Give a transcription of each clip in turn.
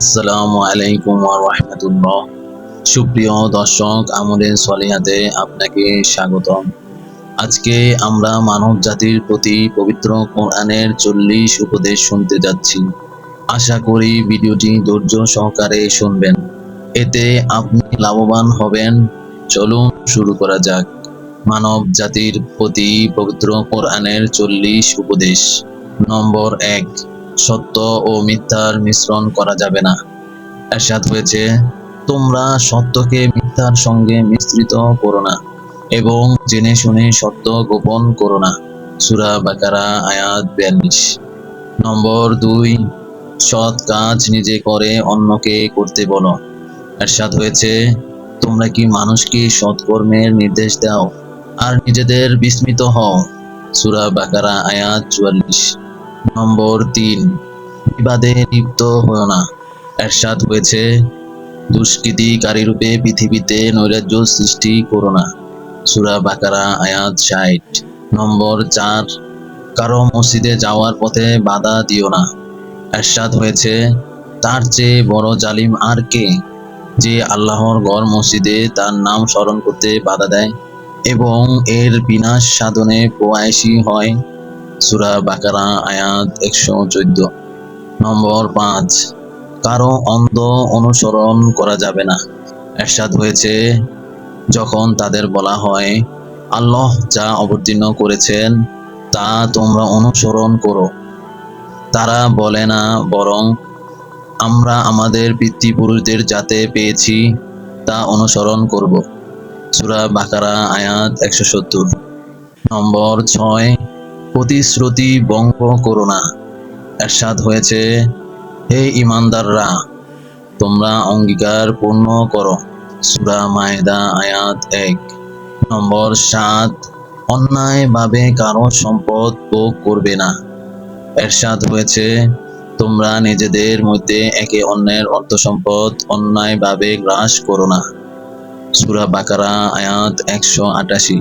আসসালামু আলাইকুম ওয়া রাহমাতুল্লাহ। সুপ্রিয় দর্শক, আমলের সলিহাতে আপনাকে স্বাগতম। আজকে আমরা মানব জাতির প্রতি পবিত্র কোরআনের 40 উপদেশ শুনতে যাচ্ছি। আশা করি ভিডিওটি ধৈর্য সহকারে শুনবেন, এতে আপনি লাভবান হবেন। চলুন শুরু করা যাক। মানব জাতির প্রতি পবিত্র কোরআনের 40 উপদেশ। নম্বর 1, সত্য ও মিথ্যার মিশ্রণ করা যাবে না। এরশাদ হয়েছে, তোমরা সত্যকে মিথ্যার সঙ্গে মিশ্রিত করো না এবং জেনে শুনে সত্য গোপন করো না। সূরা বাকারা আয়াত 42। নম্বর 2, সৎ কাজ নিজে করে অন্যকে করতে বলো। এরশাদ হয়েছে, তোমরা কি মানুষকে সৎকর্মের নির্দেশ দাও আর নিজেদের বিস্মিত হও। সূরা বাকারা আয়াত 44। নম্বর 3, বিবাদে লিপ্ত হও না। এরশাদ হয়েছে, দুষ্কৃতিকারীরূপে পৃথিবীতে নৈরাজ্য সৃষ্টি করো না। সূরা বাকারা আয়াত 60। নম্বর 4, কারো মসজিদে যাওয়ার পথে বাধা দিও না। এরশাদ হয়েছে, তার চেয়ে বড় জালিম আর কে, যে আল্লাহর ঘর মসজিদে তার নাম স্মরণ করতে বাধা দেয় এবং এর বিনাশ সাধনে প্রয়াসী হয়। সূরা বাকারা আয়াত 114। নম্বর 5, কারো অন্ধ অনুসরণ করা যাবে না। এরশাদ হয়েছে, যখন তাদের বলা হয় আল্লাহ যা অবতীর্ণ করেছেন তা তোমরা অনুসরণ করো, তারা বলে না, বরং আমরা আমাদের পিতৃপুরুষদের যাতে পেয়েছি তা অনুসরণ করব। সূরা বাকারা আয়াত 170। নম্বর 6, প্রতিশ্রুতি ভঙ্গ করো না। এরশাদ হয়েছে, হে ঈমানদাররা, তোমরা অঙ্গীকার পূর্ণ করো। সূরা মায়েদা আয়াত 1। নম্বর 7, অন্যায়ভাবে কারো সম্পদ ভোগ করবে না। এরশাদ হয়েছে, তোমরা নিজেদের মধ্যে একে অন্যের অর্থ সম্পদ অন্যায়ভাবে গ্রাস করো না। সূরা বাকারা আয়াত 188।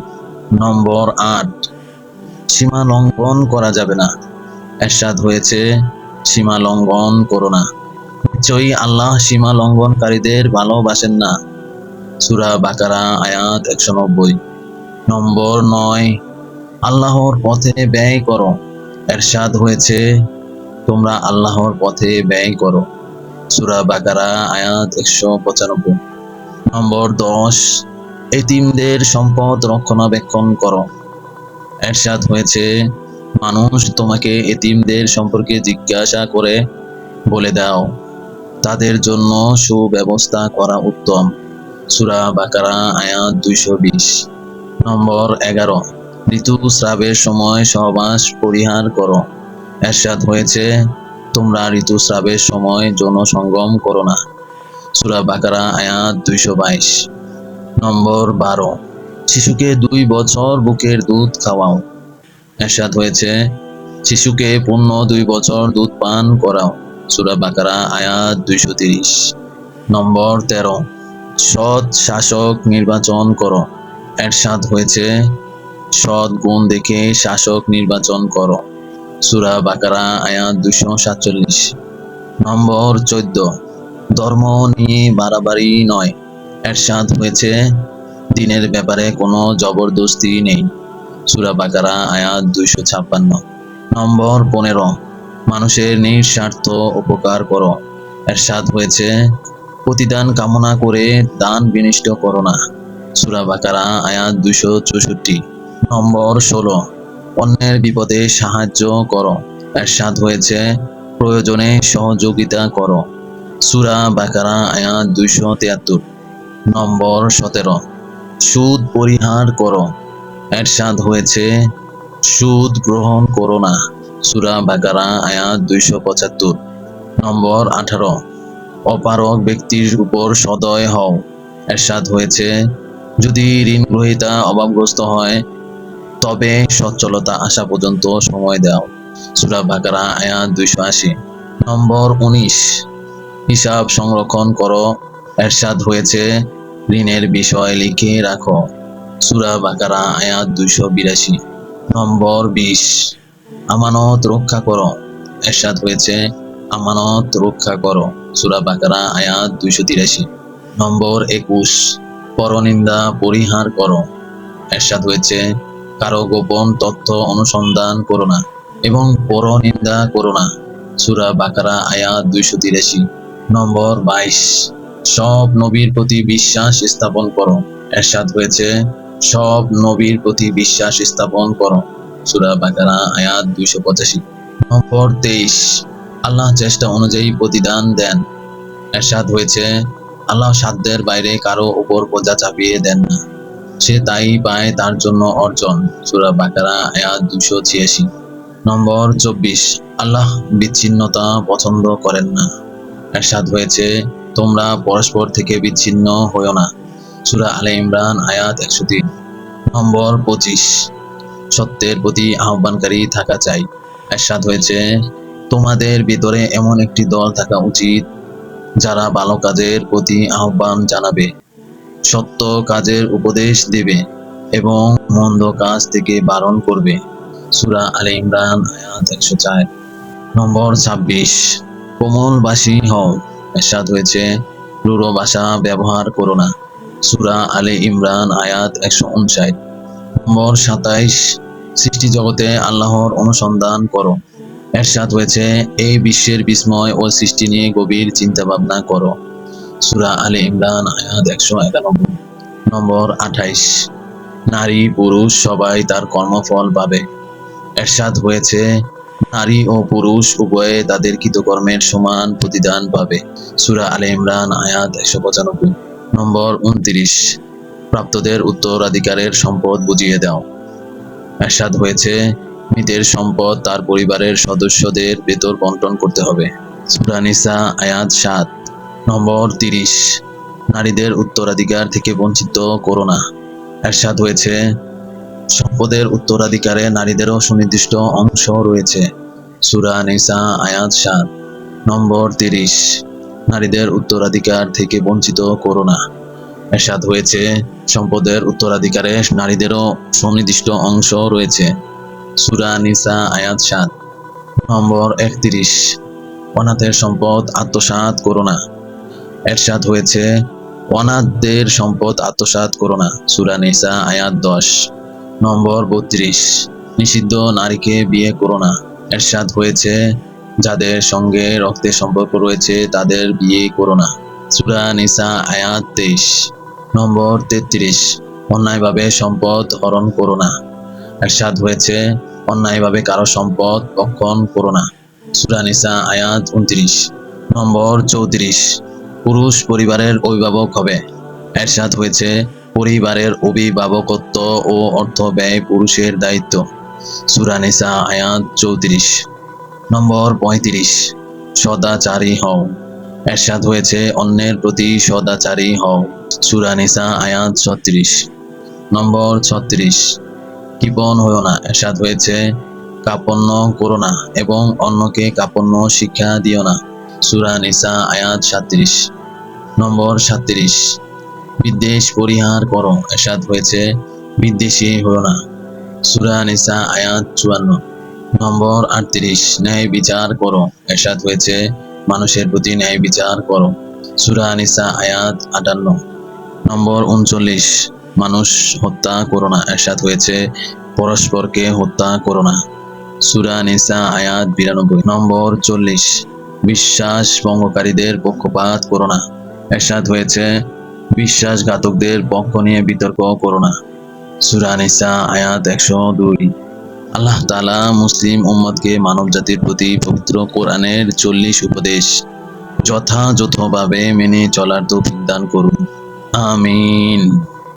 নম্বর 8, সীমা লঙ্ঘন করা যাবে না। এরশাদ হয়েছে, সীমা লঙ্ঘন করো না, নিশ্চয়ই আল্লাহ সীমা লঙ্ঘনকারীদের ভালোবাসেন না। সূরা বাকারা আয়াত 190। নম্বর 9, আল্লাহর পথে ব্যয় করো। এরশাদ হয়েছে, তোমরা আল্লাহর পথে ব্যয় করো। সূরা বাকারা আয়াত 195। নম্বর 10, এতিমদের সম্পদ রক্ষণাবেক্ষণ করো। এরশাদ হয়েছে, মানুষ তোমাকে এতিমদের সম্পর্কে জিজ্ঞাসা করে বলে দাও, তাদের জন্য সুব্যবস্থা করা উত্তম। সূরা বাকারা আয়াত 220। নম্বর 11, ঋতুস্রাবের সময় সহবাস পরিহার করো। এরশাদ হয়েছে, তোমরা ঋতুস্রাবের সময় যৌন সঙ্গম করো না। সূরা বাকারা আয়াত 222। নম্বর 12, শিশুকে 2 বছর বুকের দুধ খাওয়াও। এরশাদ হয়েছে, শিশুকে পূর্ণ 2 বছর দুধ পান করাও। সূরা বাকারা আয়াত 230। নম্বর 13, সৎ শাসক নির্বাচন করো। এরশাদ হয়েছে, সৎ গুণ দেখে শাসক নির্বাচন করো। সূরা বাকারা আয়াত 247। নম্বর 14, ধর্ম নিয়ে বাড়াবাড়ি নয়। এরশাদ হয়েছে, দ্বীনের ব্যাপারে কোনো জবরদস্তি নেই। সূরা বাকারা আয়াত 256। নম্বর 15, মানুষের নিঃস্বার্থ উপকার করো। এরশাদ হয়েছে, প্রতিদান কামনা করে দান বিনিষ্ট করো না। সূরা বাকারা আয়াত 264। নম্বর 16, অন্যের বিপদে সাহায্য করো। এরশাদ হয়েছে, প্রয়োজনে সহযোগিতা করো। সূরা বাকারা আয়াত 273। নম্বর 17, সুদ পরিহার করো। এরশাদ হয়েছে, সুদ গ্রহণ করো না। সূরা বাকারা আয়াত 275। নম্বর 18, অপারগ ব্যক্তির উপর সদয় হও। এরশাদ হয়েছে, যদি ঋণ গ্রহীতা অভাবগ্রস্ত হয় তবে সচ্ছলতা আসা পর্যন্ত সময় দাও। সূরা বাকারা আয়াত 280। নম্বর 19, হিসাব সংরক্ষণ করো। এরশাদ হয়েছে, ঋণের বিষয় লিখে রাখো। সূরা বাকারা আয়াত 282। নম্বর 20, আমানত রক্ষা করো। এরশাদ হয়েছে, আমানত রক্ষা করো। সূরা বাকারা আয়াত 283। নম্বর 21, পরনিন্দা পরিহার করো। এরশাদ হয়েছে, কারো গোপন তথ্য অনুসন্ধান করো না এবং পরনিন্দা করো না। সূরা বাকারা আয়াত 283। নম্বর 22, সব নবীর প্রতি বিশ্বাস স্থাপন করো। এরশাদ হয়েছে, সব নবীর প্রতি বিশ্বাস স্থাপন করো। সূরা বাকারা আয়াত 285। নম্বর 23, আল্লাহ চেষ্টা অনুযায়ী প্রতিদান দেন। এরশাদ হয়েছে, আল্লাহ সাধ্যের বাইরে কারো উপর বোঝা চাপিয়ে দেন না, সে তাই পায় তার জন্য অর্জন। সূরা বাকারা আয়াত 286। নম্বর 24, আল্লাহ বিচ্ছিন্নতা পছন্দ করেন না। এরশাদ হয়েছে, তোমরা পরস্পর থেকে বিচ্ছিন্ন হয়ো না। সূরা আলে ইমরান আয়াত 103। নম্বর 25, সত্যের প্রতি আহ্বানকারী থাকা চাই। এরশাদ হয়েছে, তোমাদের ভিতরে এমন একটি দল থাকা উচিত যারা ভালো কাজের প্রতি আহ্বান জানাবে, সত্য কাজের উপদেশ দেবে এবং মন্দ কাজ থেকে বারণ করবে। সূরা আলে ইমরান আয়াত 104। নম্বর 26, কোমলবাসী হও। এরশাদ হয়েছে, রূঢ় ভাষা ব্যবহার করো না। সূরা আলে ইমরান আয়াত 159। নম্বর 27, সৃষ্টি জগতে আল্লাহর অনুসন্ধান করো। এরশাদ হয়েছে, এই বিশ্বের বিস্ময় ও সৃষ্টি নিয়ে গভীর চিন্তা ভাবনা করো। সূরা আলে ইমরান আয়াত 191। নম্বর 28, নারী পুরুষ সবাই তার কর্মফল পাবে। এরশাদ হয়েছে, নারী ও পুরুষ উভয়ে তাদের কৃতকর্মের সমান প্রতিদান পাবে। সূরা আলে ইমরান আয়াত 195। নম্বর 29, প্রাপ্তদের উত্তরাধিকারের সম্পদ বুঝিয়ে দাও। এরশাদ হয়েছে, মৃতের সম্পদ তার পরিবারের সদস্যদের ভেতর বন্টন করতে হবে। সূরা নিসা আয়াত 7। নম্বর 30, নারীদের উত্তরাধিকার থেকে বঞ্চিত করো না। এরশাদ হয়েছে, সম্পদের উত্তরাধিকারে নারীদেরও সুনির্দিষ্ট অংশ রয়েছে। সূরা নিসা আয়াত 7। নম্বর 30, নারীদের উত্তরাধিকার থেকে বঞ্চিত করো না। এরশাদ হয়েছে, সম্পদের উত্তরাধিকারে নারীদেরও সুনির্দিষ্ট অংশ রয়েছে। সূরা নিসা আয়াত 7। নম্বর 31, অনাথের সম্পদ আত্মসাৎ করো না। এরশাদ হয়েছে, অনাথদের সম্পদ আত্মসাৎ করো না। সূরা নিসা আয়াত 10। নম্বর 32, নিষিদ্ধ নারীকে বিয়ে করো না। এরশাদ হয়েছে, যাদের সঙ্গে রক্তের সম্পর্ক রয়েছে তাদের বিয়ে করো না। সূরা নিসা আয়াত 23। নম্বর 33, অন্যায়ভাবে সম্পদ হরণ করো না। এরশাদ হয়েছে, অন্যায়ভাবে কারো সম্পদ ভক্ষণ করো না। সূরা নিসা আয়াত 29। নম্বর 34, পুরুষ পরিবারের অভিভাবক হবে। এরশাদ হয়েছে, পরিবারের অভিভাবকত্ব ও অর্থ ব্যয় পুরুষের দায়িত্ব। সূরা নিসা আয়াত 34। নম্বর 35, সদাচারী হও। এরশাদ হয়েছে, অন্যের প্রতি সদাচারী হও। সূরা নিসা আয়াত 36। নম্বর 36, কৃপণ হও না। এরশাদ হয়েছে, কাপন্য করো না এবং অন্যকে কাপন্য শিক্ষা দিও না। সূরা নিসা আয়াত 37। নম্বর 37, বিদ্বেষ পরিহার করো। এরশাদ হয়েছে, বিদ্বেষী হও না। সূরা নিসা আয়াত 54। নম্বর 38, ন্যায় বিচার করো। এরশাদ হয়েছে, মানুষের প্রতি ন্যায় বিচার করো। সূরা নিসা আয়াত 58। নম্বর 39, মানুষ হত্যা করো না। এরশাদ হয়েছে, পরস্পরকে হত্যা করো না। সূরা নিসা আয়াত 92। নম্বর 40, বিশ্বাস ভঙ্গকারীদের পক্ষপাত করো না। এরশাদ হয়েছে, বিশ্বাসঘাতকদের পক্ষ নিয়ে বিতর্ক করো না। সূরা নিসা আয়াত 102। আল্লাহ তাআলা মুসলিম উম্মতকে মানব জাতির প্রতি পবিত্র কোরআনের 40 উপদেশ যথাযথভাবে মেনে চলার তৌফিক দান করুন। আমিন।